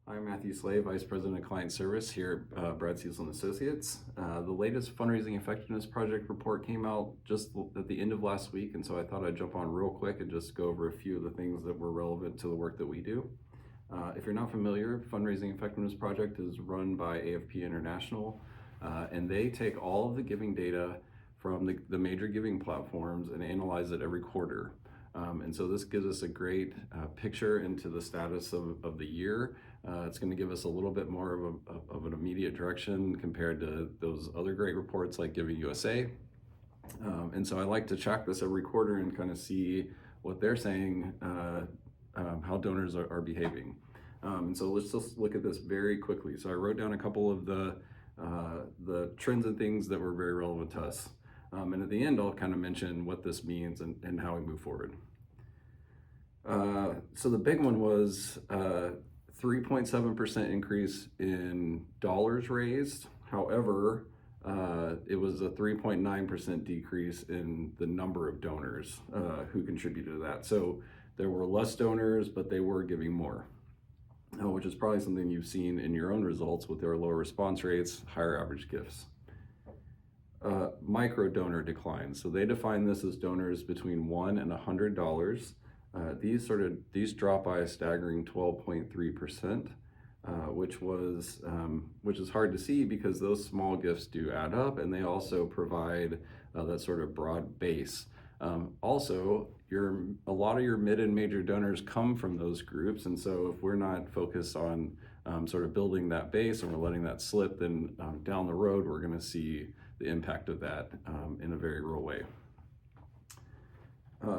I'm Matthew Slade, Vice President of Client Service here at Brad Cecil & Associates. The latest Fundraising Effectiveness Project report came out just at the end of last week, and so I thought I'd jump on real quick and just go over a few of the things that were relevant to the work that we do. If you're not familiar, Fundraising Effectiveness Project is run by AFP International, and they take all of the giving data from the major giving platforms and analyze it every quarter. And so this gives us a great picture into the status of the year. It's going to give us a little bit more of an immediate direction compared to those other great reports like Giving USA. And so I like to track this every quarter and kind of see what they're saying, how donors are behaving. And so let's just look at this very quickly. So I wrote down a couple of the trends and things that were very relevant to us. And at the end, I'll kind of mention what this means and how we move forward. So the big one was 3.7% increase in dollars raised. However, it was a 3.9% decrease in the number of donors who contributed to that. So there were less donors, but they were giving more, which is probably something you've seen in your own results with their lower response rates, higher average gifts. Micro donor declines. So they define this as donors between $1 and $100. These drop by a staggering 12.3%, which is hard to see because those small gifts do add up, and they also provide that sort of broad base. Also, a lot of your mid and major donors come from those groups, and so if we're not focused on sort of building that base and we're letting that slip, then down the road we're going to see the impact of that in a very real way.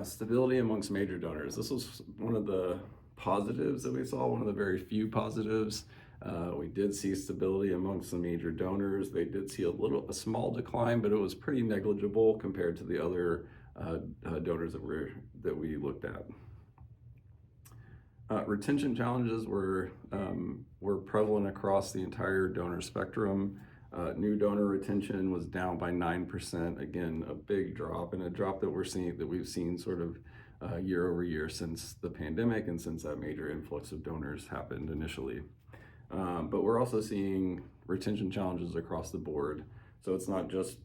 Stability amongst major donors. This was one of the positives that we saw, one of the very few positives. We did see stability amongst the major donors. They did see a small decline, but it was pretty negligible compared to the other donors that we looked at. Retention challenges were prevalent across the entire donor spectrum. New donor retention was down by 9%. Again, a big drop, and a drop that we've seen sort of year over year since the pandemic and since that major influx of donors happened initially. But we're also seeing retention challenges across the board. So it's not just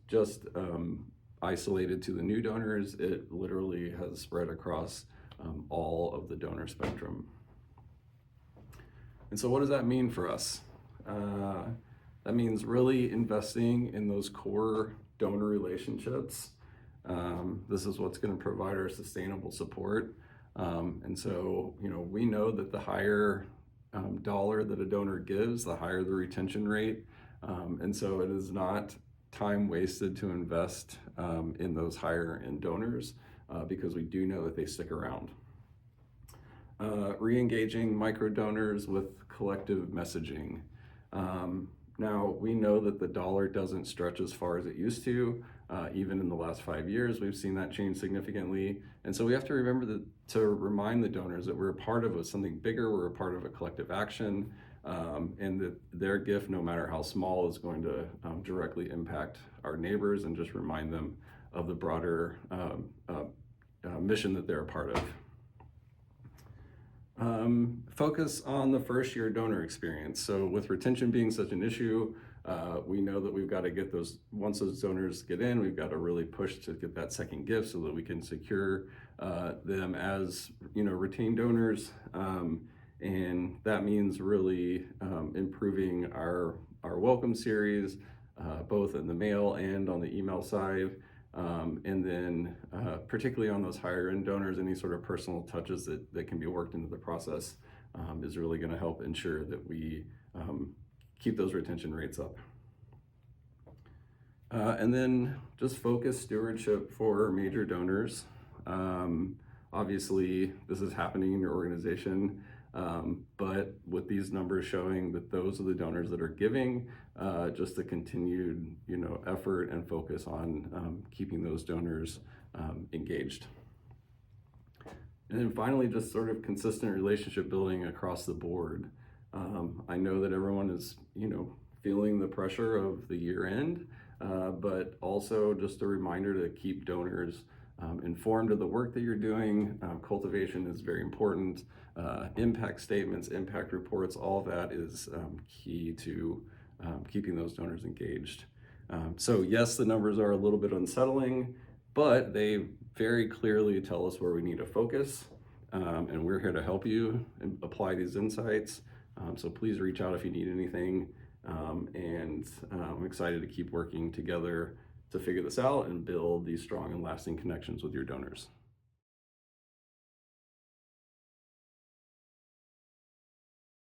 isolated to the new donors. It literally has spread across all of the donor spectrum. And so what does that mean for us? That means really investing in those core donor relationships. This is what's going to provide our sustainable support. And so, we know that the higher dollar that a donor gives, the higher the retention rate. And so it is not time wasted to invest in those higher end donors because we do know that they stick around. Re-engaging micro donors with collective messaging. Now, we know that the dollar doesn't stretch as far as it used to. Even in the last 5 years, we've seen that change significantly. And so we have to remember to remind the donors that we're a part of something bigger, we're a part of a collective action, and that their gift, no matter how small, is going to directly impact our neighbors, and just remind them of the broader mission that they're a part of. Focus on the first year donor experience. So with retention being such an issue, we know that we've got to once those donors get in, we've got to really push to get that second gift so that we can secure them as retained donors. And that means really improving our welcome series, both in the mail and on the email side. And then particularly on those higher end donors, any sort of personal touches that can be worked into the process is really going to help ensure that we keep those retention rates up. And then just focus stewardship for major donors. Obviously, this is happening in your organization, but with these numbers showing that those are the donors that are giving, just the continued effort and focus on keeping those donors engaged. And then finally, just sort of consistent relationship building across the board. I know that everyone is feeling the pressure of the year end, but also just a reminder to keep donors informed of the work that you're doing. Cultivation is very important. Impact statements, impact reports, all that is key to keeping those donors engaged. So yes, the numbers are a little bit unsettling, but they very clearly tell us where we need to focus, and we're here to help you apply these insights. So please reach out if you need anything, and I'm excited to keep working together to figure this out and build these strong and lasting connections with your donors.